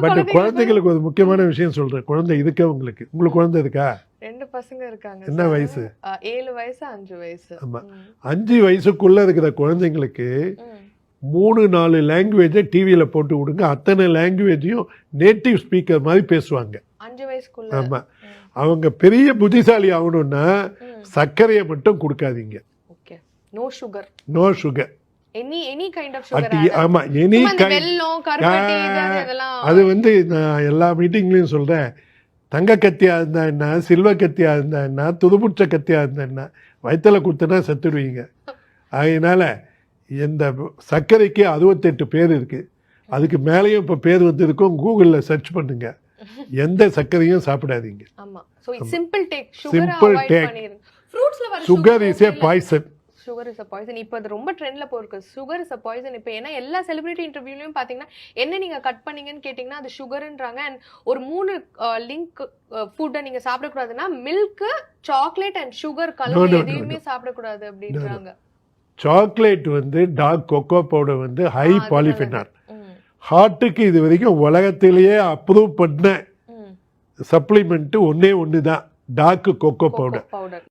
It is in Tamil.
பட் குழந்தைகளுக்கு ஒரு முக்கியமான விஷயம் சொல்றேன். குழந்தை இதுக்கே உங்களுக்கு குழந்தை இருக்கா? 2 பசங்க இருக்காங்க. என்ன வயசு? 7 வயசு 5 வயசு. ஆமா, 5 வயசுக்குள்ள இருக்கிற குழந்தைங்களுக்கு 3-4 லாங்குவேஜை டிவியில போட்டு விடுங்க. அத்தனை லாங்குவேஜையும் நேட்டிவ் ஸ்பீக்கர் மாதிரி பேசுவாங்க 5 வயசுக்குள்ள. ஆமா, அவங்க பெரிய புத்திசாலி ஆகணும்னா சர்க்கரையை மட்டும் கொடுக்காதீங்க. Okay, no sugar. No sugar. Any kind of sugar. ஆமா, எனி வெல்லம், கருப்பட்டி இதெல்லாம். அது வந்து நான் எல்லா மீட்டிங்லயும் சொல்றேன். தங்க கத்தியா இருந்தா என்ன, சில்வ கத்தியா இருந்தா என்ன, துதுபுட்ச கத்தியா இருந்தா என்ன, வயிற்றுல குத்துனா செத்துடுவீங்க. அதனால இந்த சர்க்கரைக்கு 68 பேர் இருக்கு. அதுக்கு மேலேயும் இப்போ பேர் வந்திருக்கும். கூகுளில் சர்ச் பண்ணுங்க. எந்த சர்க்கரையும் சாப்பிடாதீங்க. Simple take. Sugar is a poison. Sugar is a poison. இப்போ அது ரொம்ப ட்ரெண்ட்ல போயிருக்கு. Sugar is a poison. இப்போ ஏன்னா எல்லா செலிபிரிட்டி இன்டர்வியூலையும் பார்த்தீங்கன்னா என்ன நீங்க கட் பண்ணீங்கன்னு கேட்டிங்கன்னா அது சுகர்ன்றாங்க. அண்ட் ஒரு 3 லிங்க் ஃபுட்டை நீங்க சாப்பிடக்கூடாதுன்னா மில்க், சாக்லேட் அண்ட் சுகர் கலந்து எதையுமே சாப்பிடக்கூடாது அப்படின்றாங்க. சாக்லேட் வந்து டார்க் கொக்கோ பவுடர் வந்து ஹை பாலிஃபெனால். ஹார்ட்டுக்கு இது வரைக்கும் உலகத்திலேயே அப்ரூவ் பண்ண சப்ளிமெண்ட் ஒன்னே ஒன்று தான், டார்க் கொக்கோ பவுடர்.